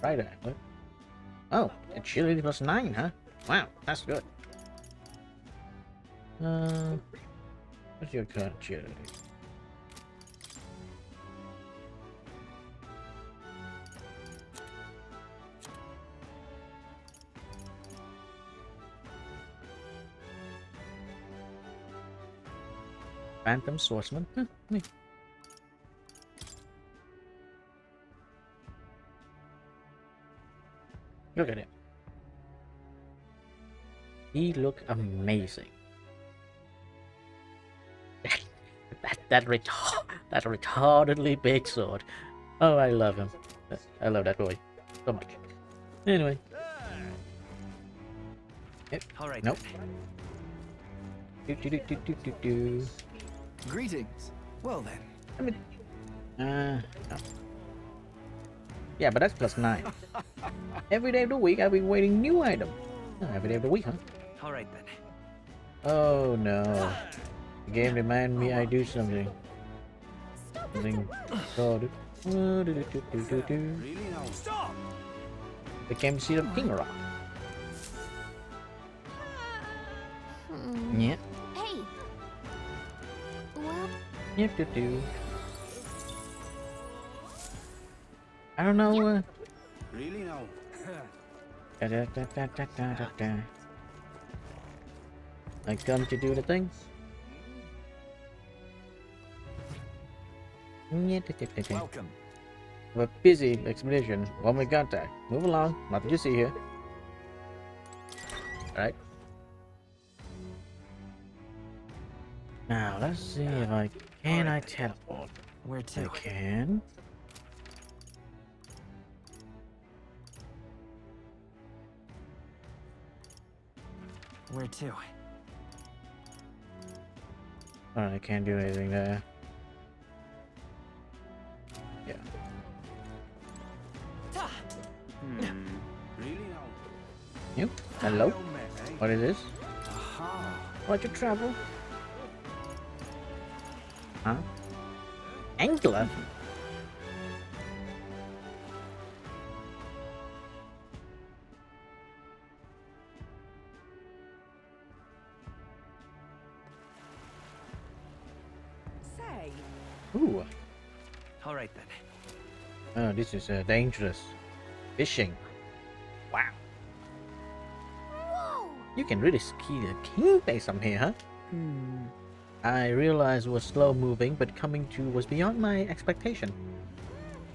Right angler. Oh, agility plus 9, huh? Wow, that's good. What's your current agility? Phantom Swordsman? Me. Look at him. He look amazing. that retardedly big sword. Oh, I love him. I love that boy so much. Anyway. All right. Nope. Do. Greetings. Well then. I mean, no. Yeah, but that's plus 9. Every day of the week, I'll be waiting new item. Oh, every day of the week, huh? All right then. Oh no. The game demand me I do something. Something called Really now? Stop! the game seat of King Rock. Yeah. Hey. Well. Yep. I don't know. Really now? Da. I come to do the things. Welcome. A busy expedition. One way contact. Move along. Nothing to see here. Alright. Now let's see if I teleport. Where to? I can. Where to? Alright, I can't do anything there. Yeah. Really now? You? Hello? Well met, eh? What is this? Aha. Why'd you travel? Huh? Angler? Say. Ooh. All right then. Oh, this is dangerous. Fishing. Wow. Whoa. You can really ski the king base from here, huh? I realized it was slow moving, but coming to was beyond my expectation.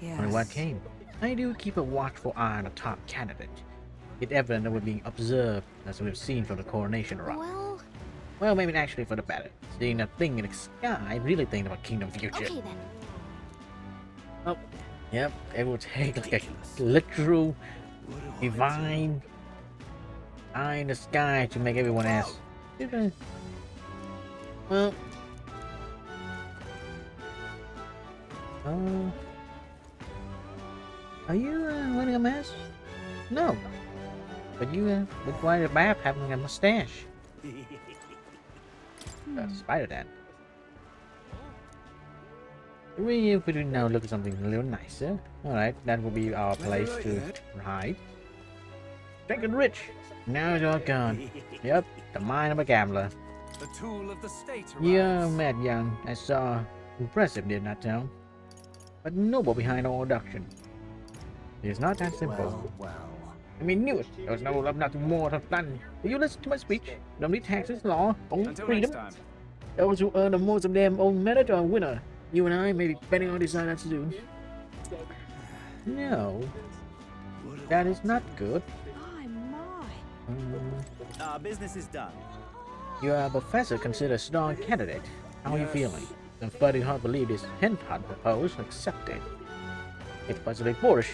Yes. Only what came. I do keep a watchful eye on a top candidate. It's evident that we're being observed, as we've seen from the coronation rock. Well, maybe actually for the better. Seeing that thing in the sky, I really think about Kingdom Future. Okay then. Oh, yep, it will take like a literal divine eye in the sky to make everyone else. Well, are you wearing a mask? No, but you look like a map having a mustache. Spider Dan. We could now look at something a little nicer. Alright, that will be our place to hide. Drinking rich. Now it's all gone. Yep, the mind of a gambler. The tool of the state. Yeah, Mad Young. I saw. Impressive, did not tell. But noble behind all abduction. It's not that simple. Well. I mean, knew it. There was no love, nothing more to done. Did you listen to my speech? Don't need taxes, law, own Until freedom. next time. Those who earn the most of them own merit are a winner. You and I may be betting on decide that soon. No, that is not good. My. Business is done. You are a professor considered a strong candidate. How are you feeling? I'm finding hard to believe this hint had proposed accepted. It was a Boris.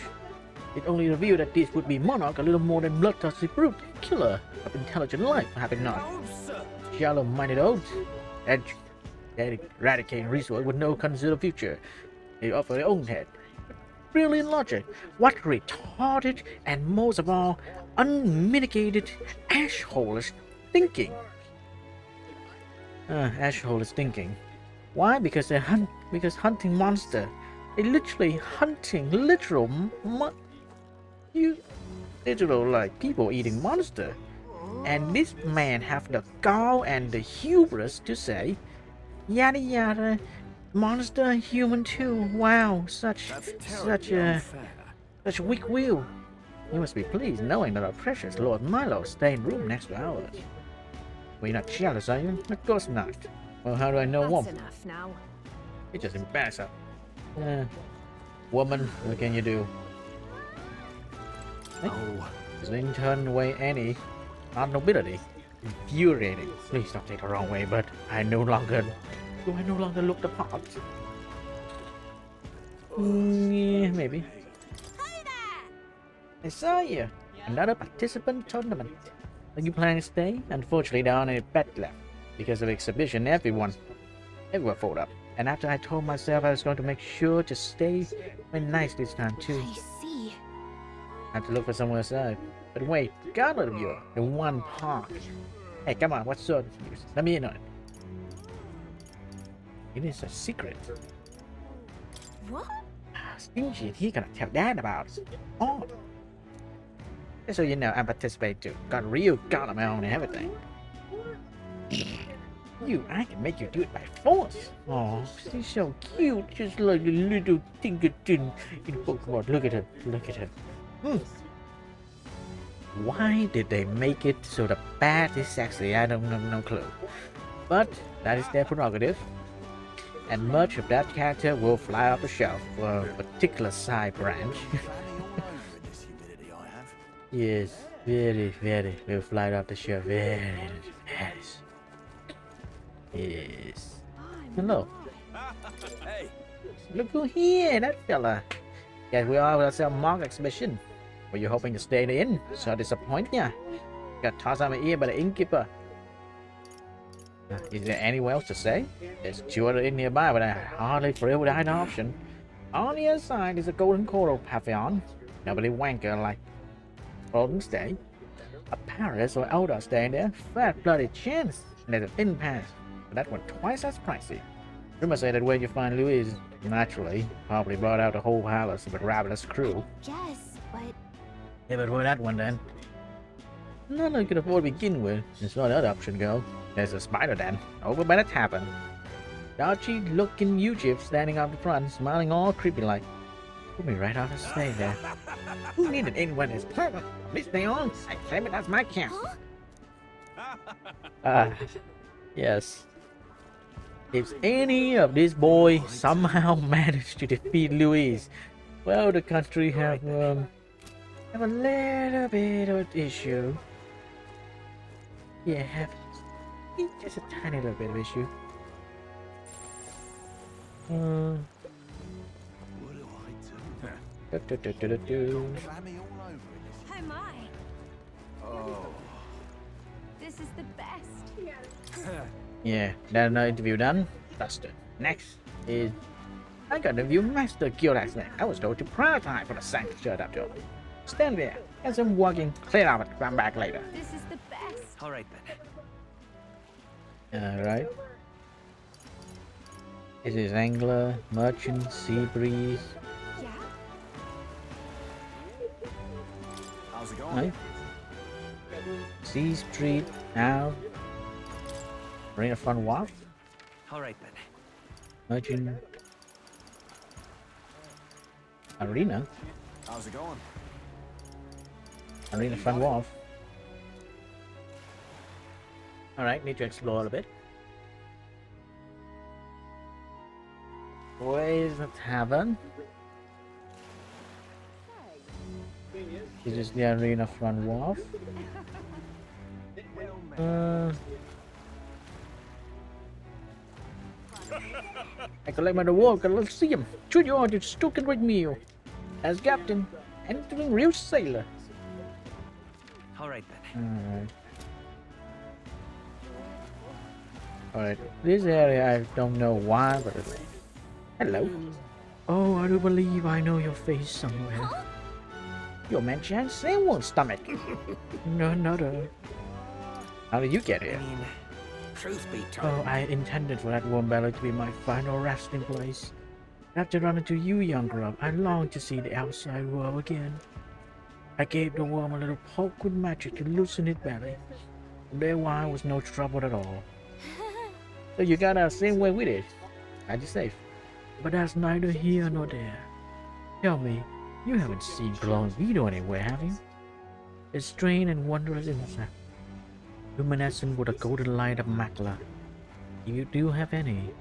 It only revealed that this would be monarch a little more than bloodthirsty brute, killer of intelligent life, have it not. Shallow-minded oaths, eradicating resource with no considered future. They offer their own head. Brilliant logic. What retarded and most of all, unmitigated ashhole thinking. Ashhole is thinking. Why? Because they're hunting monster. They literally hunting literal You literal like people eating monster. And this man have the gall and the hubris to say, yada yada, monster and human too. Wow, That's such terribly a unfair. such weak will. You must be pleased knowing that our precious Lord Milo stay in room next to ours. Well, you're not jealous, are you? Of course not. Well, how do I know That's one? enough now. You just embarrass her. Woman, what can you do? Oh, Zing turned away any, not nobility. Infuriating. Please don't take it the wrong way, but do I no longer look the part? Yeah, maybe. I saw you. Another participant tournament. Are you planning to stay? Unfortunately, there aren't any bets left. Because of exhibition, everyone fought up. And after I told myself I was going to make sure to stay, went nice this time too. I see. I have to look for somewhere else. But wait, regardless of you, the one park. Hey, come on, what's so confused? Let me in on it. It is a secret. What? Stingy, he gonna tell Dad about. Oh. Just so you know, I participate too. Got real gun on my own and everything. I can make you do it by force. Oh, she's so cute, just like a little Tinkerton in Pokemon. Look at her, look at her. Why did they make it so the bat is sexy? I don't know, no clue. But that is their prerogative. And much of that character will fly off the shelf for a particular side branch. fanning all over in this humidity I have. Yes, very will fly off the shelf. Very. Yes. Hello. Hey, Look who here, that fella. Yes, we are at some mock exhibition. Were you hoping to stay in? So disappoint ya. Got tossed out my ear by the innkeeper. Is there anywhere else to stay? There's two other inn nearby, but I hardly feel with either option. On the other side is a golden coral pavilion. Nobody wanker like Golden stay. A Paris or Elder staying there. Fat bloody chance. And there's an inn pass. But that one twice as pricey. Rumors say that where you find Louise, naturally, probably brought out the whole palace of a ravenous crew. Yes, but Yeah, but for that one then. None I could afford to begin with. As far as the other option go, there's a spider den, over by the tavern. Dodgy looking Ujib standing out the front, smiling all creepy like. Put me right off the stage there. Who needed anyone as pleasant? This thing on, I claim it as my camp. Yes. If any of these boys somehow managed to defeat Louise, well, the country have a little bit of issue. Yeah, just a tiny little bit of issue. what do I do? Clammy all over in this. oh my, Oh. this is the best. Yeah, that's another interview done. Duster. Next is I got to view Master Gilda's neck. I was told to prioritize for the sanctum. Shut up, Joe. Stand there. As I'm walking, clear out and come back later. This is the best. All right then. Alright. This is angler, merchant, sea breeze. Yeah. How's it going? Right. Sea street, now. Marina front wharf. All right then. Merchant. Arena. How's it going? Arena front wharf. Alright, need to explore a bit. Where is the tavern? This is the arena front wharf. I collect my reward, let's see him. Shoot you on your stoken with meal. As captain, entering real sailor. All right then. Alright, this area I don't know why, but it's... Hello. Oh, I do believe I know your face somewhere. Your man Chance Sandwell's stomach. No, another. How did you get here? I mean, truth be told, Oh, I intended for that warm belly to be my final resting place. After running into you, young grub, I long to see the outside world again. I gave the worm a little poke with magic to loosen its belly. From there why was no trouble at all. So you got out the same way we did. Glad you're safe. But that's neither here nor there. Tell me, you haven't seen glowing beetle anywhere, have you? It's strange and wondrous insect, luminescent with a golden light of macula. If you do have any,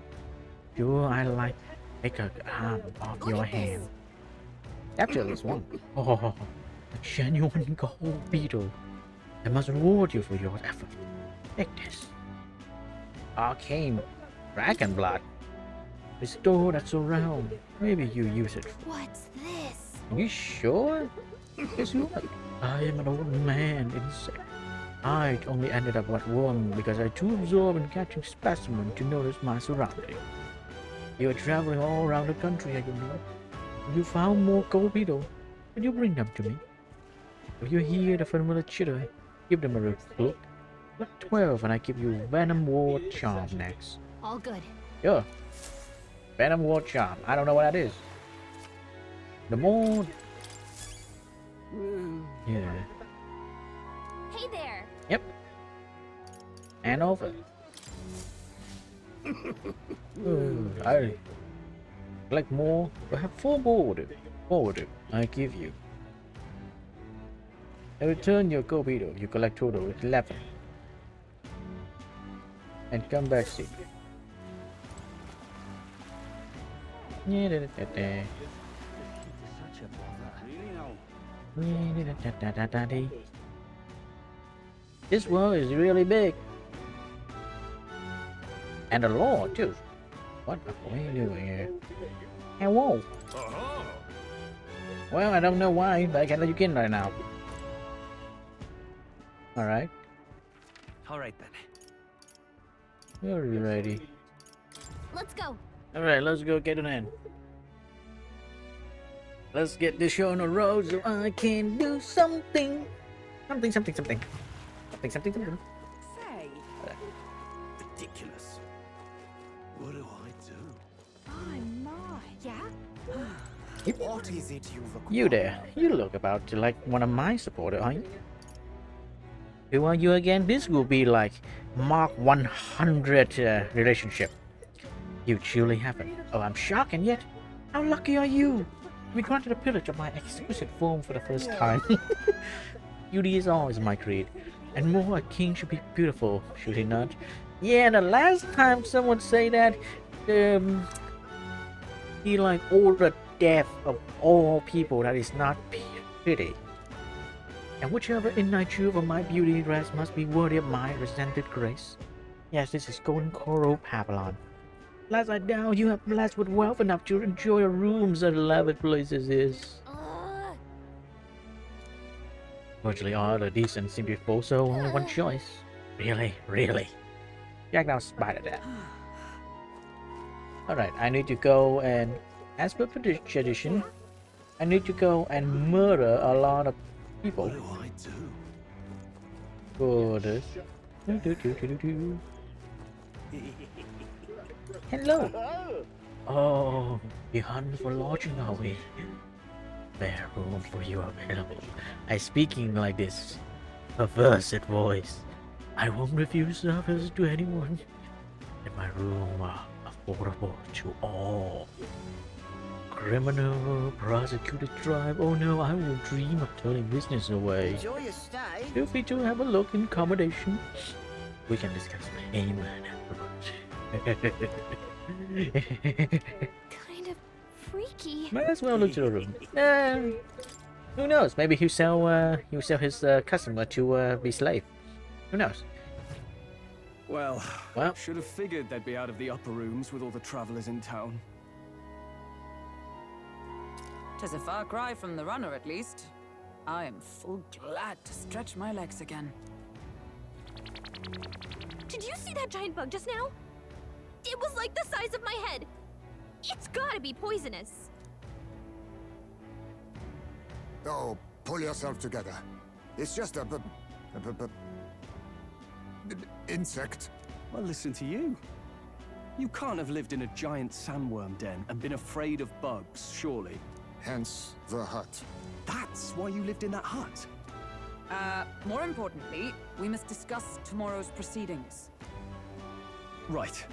sure I like make a arm off your hand. Capture this one. Oh, a genuine gold beetle. I must reward you for your effort. Take this. Arcane dragon blood. Restore that surround. Maybe you use it. What's this? Are you sure? Guess what? I am an old man insect. I only ended up with worm because I too absorbed in catching specimens to notice my surroundings. You are traveling all around the country, I know. If you found more gold beetle, could you bring them to me? If you hear the familiar chitter, give them a look. Look 12 and I give you Venom Ward Charm next. All good. Sure. Venom Ward Charm. I don't know what that is. The more... Yeah. Hey there. Yep. And over. I collect more. I have 4 board. Forward. I give you. I return your gold beetle. You collect total 11. And come back see. This world is really big. And a law too. What are you doing here? Hello. Well, I don't know why, but I can let you in right now. Alright. Alright then. Alrighty. Let's go. Alright, let's go get it in. Let's get this show on the road so I can do something. Something. Say. Ridiculous. What do I do? I'm not. Yeah? What is it you've acquired? You there. You look about to like one of my supporters, aren't you? Who are you again? This will be like Mark 100 relationship. You truly haven't. Oh, I'm shocked, and yet, how lucky are you? We granted a privilege of my exquisite form for the first time. Beauty is always my creed, and more a king should be beautiful, should he not? Yeah, the last time someone say that, he like all the death of all people that is not pretty. And whichever innate truth of my beauty rests must be worthy of my resented grace. Yes, this is Golden Coral Babylon. Last I doubt you have blessed with wealth enough to enjoy your rooms and lavish places is. Virtually all the decent seem to be full, so only one choice. Really. Jack down spider that. Alright, I need to go and, as per tradition, I need to go and murder a lot of people. What do I do? For this. Hello. Oh, you hunt for lodging, are we? Fair room for you available. I speaking like this perverse voice. I won't refuse service to anyone. And my room are affordable to all. Criminal, prosecuted tribe. Oh no, I will dream of turning business away. Enjoy your stay. Feel free to have a look in accommodation. We can discuss payment afterwards. Kind of freaky. Might as well look to the room. Who knows? Maybe he'll sell his customer to be slave. Who knows? Well, Well, should have figured they'd be out of the upper rooms with all the travelers in town. 'Tis a far cry from the runner, at least. I am full glad to stretch my legs again. Did you see that giant bug just now? It was like the size of my head. It's gotta be poisonous. Oh, pull yourself together. It's just a insect. Well, listen to you. You can't have lived in a giant sandworm den and been afraid of bugs, surely. Hence the hut. That's why you lived in that hut? More importantly, we must discuss tomorrow's proceedings. Right.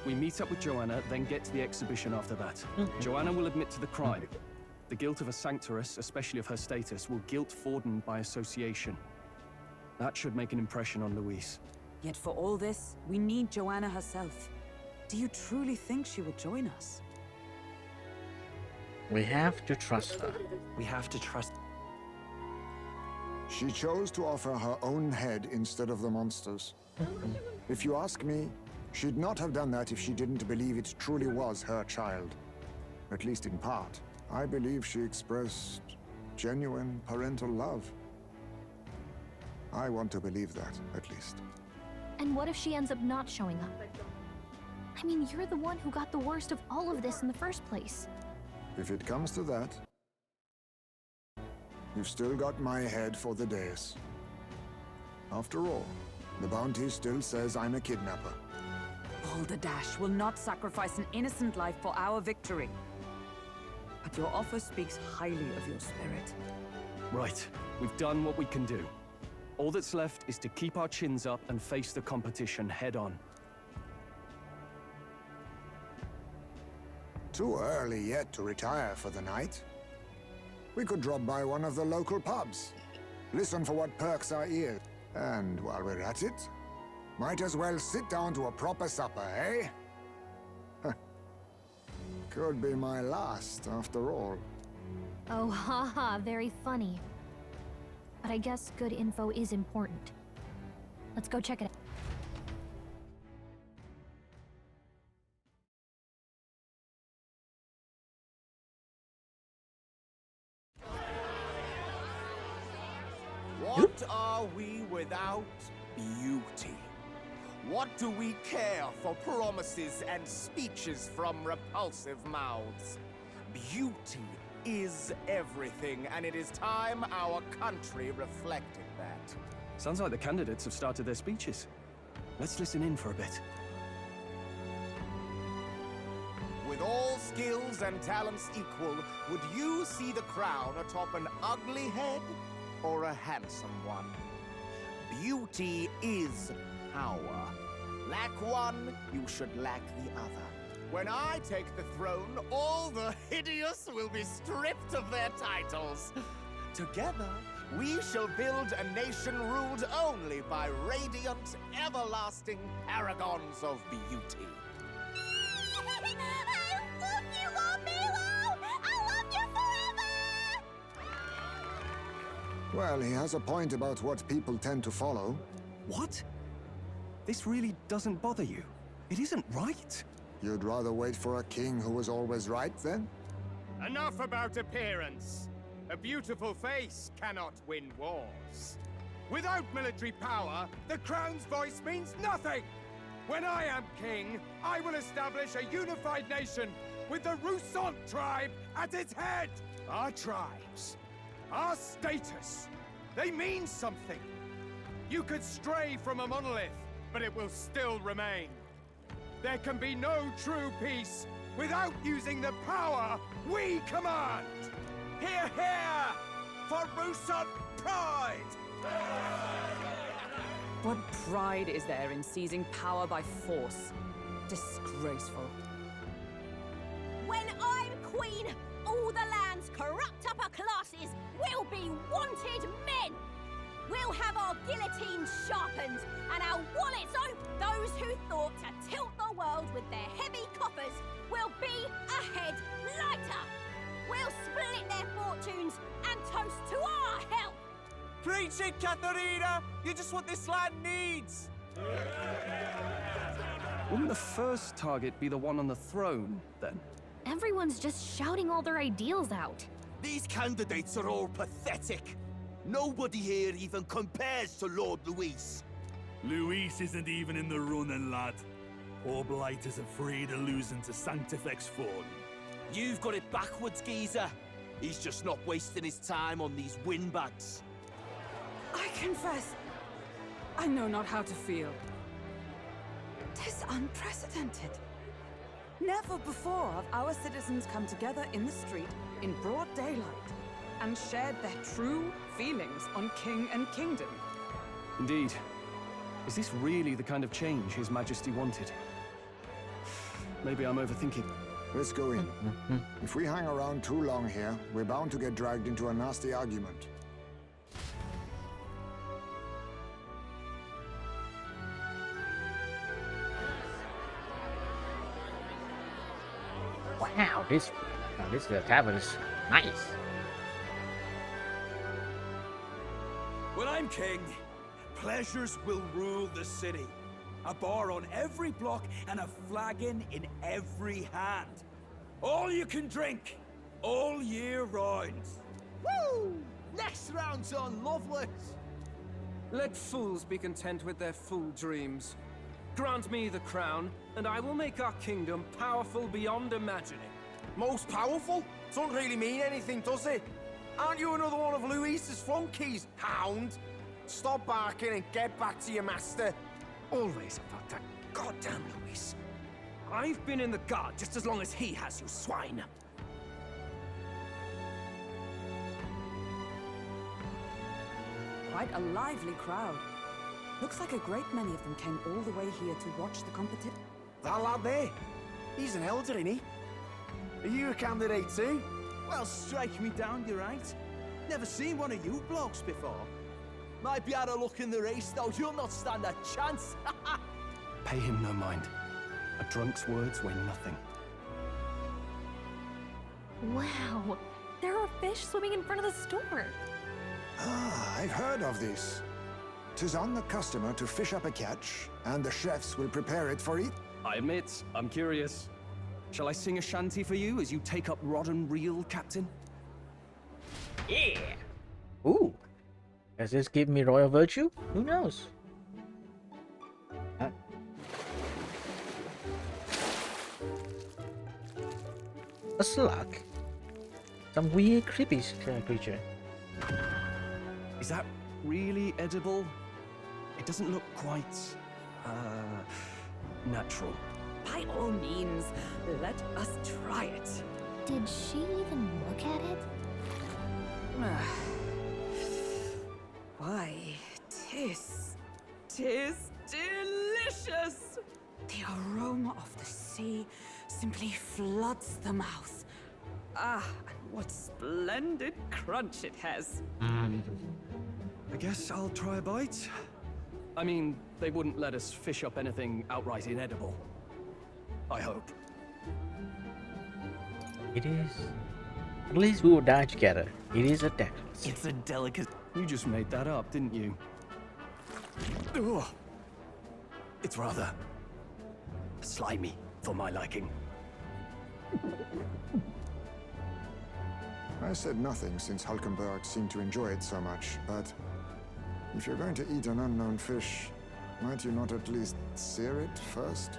We meet up with Joanna, then get to the exhibition after that. Joanna will admit to the crime. The guilt of a sanctoress, especially of her status, will guilt Forden by association. That should make an impression on Louise. Yet for all this, we need Joanna herself. Do you truly think she will join us? We have to trust her. We have to trust. She chose to offer her own head instead of the monster's. If you ask me, she'd not have done that if she didn't believe it truly was her child. At least in part. I believe she expressed genuine parental love. I want to believe that, at least. And what if she ends up not showing up? I mean, you're the one who got the worst of all of this in the first place. If it comes to that, you've still got my head for the dais. After all, the bounty still says I'm a kidnapper. Balderdash will not sacrifice an innocent life for our victory. But your offer speaks highly of your spirit. Right. We've done what we can do. All that's left is to keep our chins up and face the competition head on. Too early yet to retire for the night. We could drop by one of the local pubs. Listen for what perks our ears. And while we're at it, might as well sit down to a proper supper, eh? Could be my last, after all. Oh, haha, very funny. But I guess good info is important. Let's go check it out. What are we without beauty? What do we care for promises and speeches from repulsive mouths? Beauty is everything, and it is time our country reflected that. Sounds like the candidates have started their speeches. Let's listen in for a bit. With all skills and talents equal, would you see the crown atop an ugly head or a handsome one? Beauty is power. Lack one, you should lack the other. When I take the throne, all the hideous will be stripped of their titles. Together, we shall build a nation ruled only by radiant, everlasting paragons of beauty. I love you, Milo! I love you forever! Well, he has a point about what people tend to follow. What? This really doesn't bother you? It isn't right. You'd rather wait for a king who was always right, then? Enough about appearance. A beautiful face cannot win wars. Without military power, the crown's voice means nothing. When I am king, I will establish a unified nation with the Rousant tribe at its head. Our tribes, our status, they mean something. You could stray from a monolith, but it will still remain. There can be no true peace without using the power we command. Hear, hear! For Rousant pride! What pride is there in seizing power by force? Disgraceful. When I'm queen, all the land's corrupt upper classes will be wanted men! We'll have our guillotines sharpened and our wallets open. Those who thought to tilt the world with their heavy coffers will be a head lighter. We'll split their fortunes and toast to our help. Preach it, Katharina! You just what this land needs! Wouldn't the first target be the one on the throne, then? Everyone's just shouting all their ideals out. These candidates are all pathetic. Nobody here even compares to Lord Luis. Luis isn't even in the running, lad. Poor Blight is afraid of losing to Sanctifex Ford. You've got it backwards, geezer. He's just not wasting his time on these windbags. I confess, I know not how to feel. 'Tis unprecedented. Never before have our citizens come together in the street in broad daylight and shared their true feelings on king and kingdom. Indeed. Is this really the kind of change His Majesty wanted? Maybe I'm overthinking. Let's go in. If we hang around too long here, we're bound to get dragged into a nasty argument. Wow, this tavern is nice. When I'm king, pleasures will rule the city. A bar on every block and a flagon in every hand. All you can drink, all year round. Woo! Next round's on Loveless. Let fools be content with their fool dreams. Grant me the crown, and I will make our kingdom powerful beyond imagining. Most powerful? Doesn't really mean anything, does it? Aren't you another one of Louise's flunkies, hound? Stop barking and get back to your master. Always about that goddamn Luis. I've been in the guard just as long as he has, you swine. Quite a lively crowd. Looks like a great many of them came all the way here to watch the competition. That lad there, he's an elder, ain't he? Are you a candidate too? Well, strike me down, you're right. Never seen one of you blokes before. Might be out of luck in the race, though. You'll not stand a chance. Pay him no mind. A drunk's words weigh nothing. Wow, there are fish swimming in front of the store. Ah, I've heard of this. 'Tis on the customer to fish up a catch, and the chefs will prepare it for eat. I admit, I'm curious. Shall I sing a shanty for you as you take up rod and reel, Captain? Yeah. Ooh. Does this give me royal virtue? Who knows? A slug. Some weird, creepy creature. Is that really edible? It doesn't look quite, natural. By all means, let us try it. Did she even look at it? Why, tis delicious! The aroma of the sea simply floods the mouth. Ah, and what splendid crunch it has. I guess I'll try a bite. I mean, they wouldn't let us fish up anything outright inedible. I hope. It is. At least we will die together. It is a delicacy. It's a delicate. You just made that up, didn't you? Ugh. It's rather slimy for my liking. I said nothing since Hulkenberg seemed to enjoy it so much, but if you're going to eat an unknown fish, might you not at least sear it first?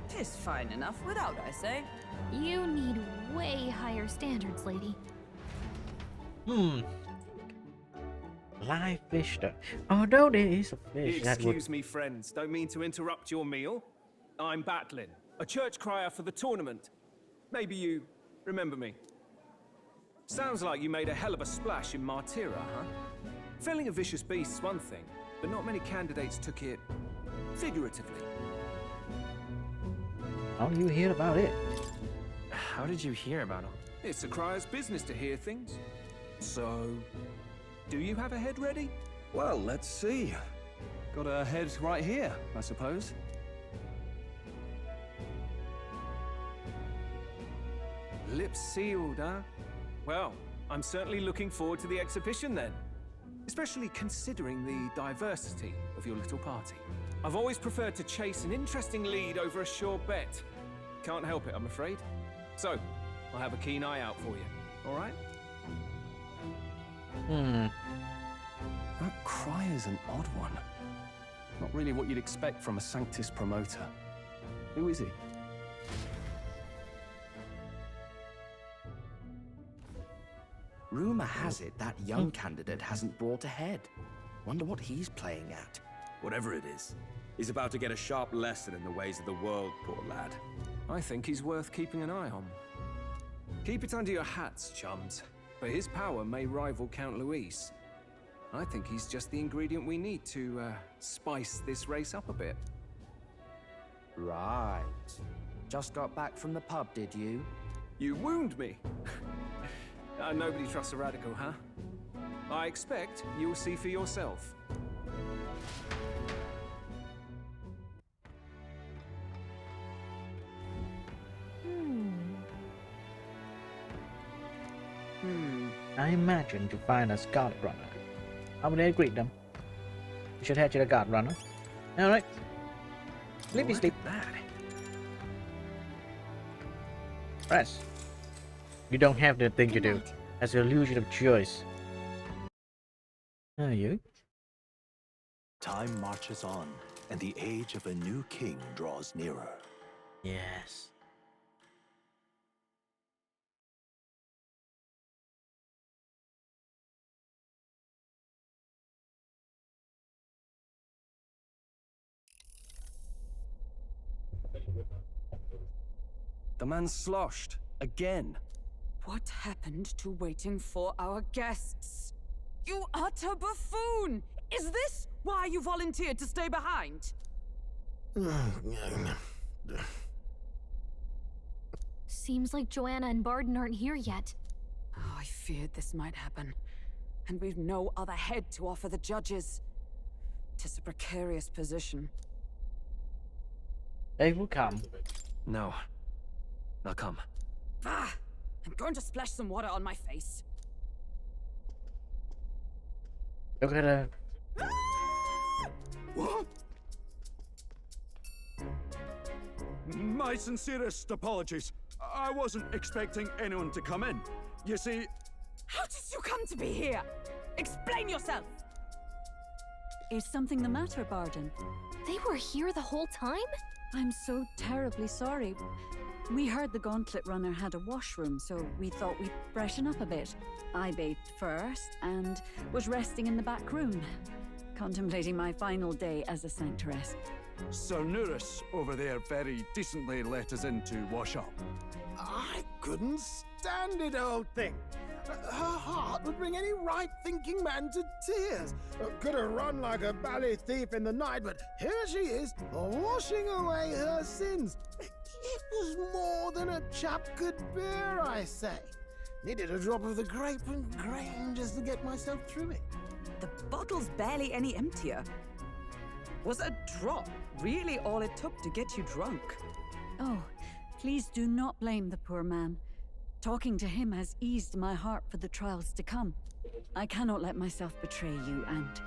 Tis fine enough without, I say. You need way higher standards, lady. Live fish though. Although there is a fish that would... Excuse me, friends. Don't mean to interrupt your meal. I'm Batlin, a church crier for the tournament. Maybe you remember me. Sounds like you made a hell of a splash in Martyra, huh? Felling a vicious beast's one thing, but not many candidates took it figuratively. How do you hear about it? How did you hear about him? It's a crier's business to hear things. So, do you have a head ready? Well, let's see. Got a head right here, I suppose. Lips sealed, huh? Well, I'm certainly looking forward to the exhibition then. Especially considering the diversity of your little party. I've always preferred to chase an interesting lead over a sure bet. Can't help it, I'm afraid. So, I'll have a keen eye out for you, all right? That crier's an odd one. Not really what you'd expect from a Sanctus promoter. Who is he? Rumor has it that young candidate hasn't brought ahead. Wonder what he's playing at. Whatever it is, he's about to get a sharp lesson in the ways of the world, poor lad. I think he's worth keeping an eye on. Keep it under your hats, chums. but his power may rival Count Luis. I think he's just the ingredient we need to spice this race up a bit. Right. Just got back from the pub, did you? You wound me. Nobody trusts a radical, huh? I expect you'll see for yourself. I imagine to find a Scarlet Runner. I would agree them. You should head to the Guard Runner. Alright. Sleepy sleep. Rest. You don't have the thing to do. As the illusion of choice. Are you? Time marches on, and the age of a new king draws nearer. Yes. The man's sloshed. Again. What happened to waiting for our guests? You utter buffoon! Is this why you volunteered to stay behind? Seems like Joanna and Barden aren't here yet. Oh, I feared this might happen. And we've no other head to offer the judges. 'Tis a precarious position. They will come. No. Now come. Ah! I'm going to splash some water on my face. Look at her. What? My sincerest apologies. I wasn't expecting anyone to come in. You see... How did you come to be here? Explain yourself! Is something the matter, Barden? They were here the whole time? I'm so terribly sorry. We heard the Gauntlet Runner had a washroom, so we thought we'd freshen up a bit. I bathed first and was resting in the back room, contemplating my final day as a sanctoress. Sir Nuris over there very decently let us in to wash up. I couldn't stand it, old thing. Her heart would bring any right-thinking man to tears. Could have run like a bally thief in the night, but here she is, washing away her sins. It was more than a chap could bear, I say. Needed a drop of the grape and grain just to get myself through it. The bottle's barely any emptier. Was a drop really all it took to get you drunk? Oh, please do not blame the poor man. Talking to him has eased my heart for the trials to come. I cannot let myself betray you and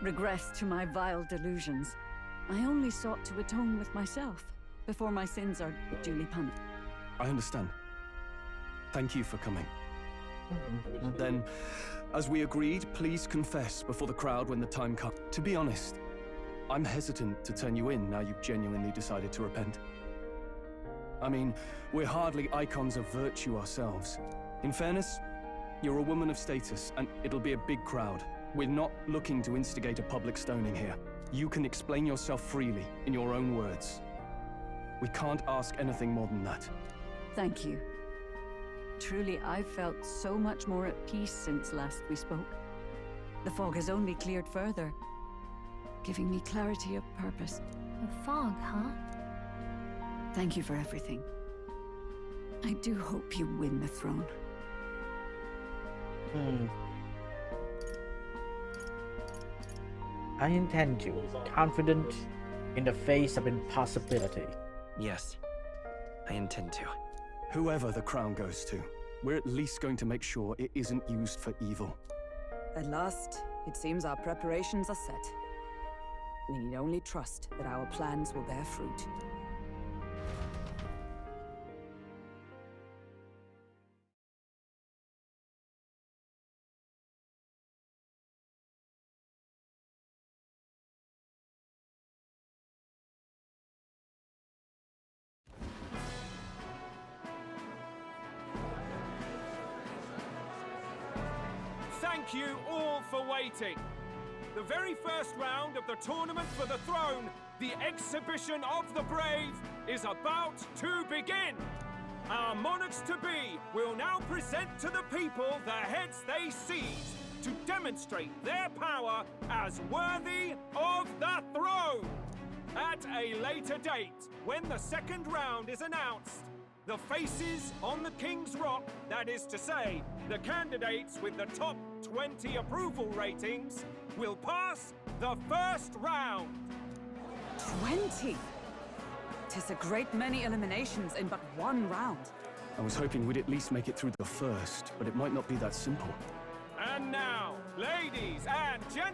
regress to my vile delusions. I only sought to atone with myself before my sins are duly punished. I understand. Thank you for coming. Then, as we agreed, please confess before the crowd when the time comes. To be honest, I'm hesitant to turn you in now you've genuinely decided to repent. I mean, we're hardly icons of virtue ourselves. In fairness, you're a woman of status, and it'll be a big crowd. We're not looking to instigate a public stoning here. You can explain yourself freely, in your own words. We can't ask anything more than that. Thank you. Truly, I've felt so much more at peace since last we spoke. The fog has only cleared further, giving me clarity of purpose. The fog, huh? Thank you for everything. I do hope you win the throne. I intend to. Confident in the face of impossibility. Yes, I intend to. Whoever the crown goes to, we're at least going to make sure it isn't used for evil. At last, it seems our preparations are set. We need only trust that our plans will bear fruit. Thank you all for waiting. The very first round of the tournament for the throne, the exhibition of the brave, is about to begin. our monarchs-to-be will now present to the people the heads they seized to demonstrate their power as worthy of the throne. At a later date, when the second round is announced, the faces on the King's Rock, that is to say, the candidates with the top 20 approval ratings, will pass the first round. 20? 'Tis a great many eliminations in but one round. I was hoping we'd at least make it through the first, but it might not be that simple. And now, ladies and gentlemen,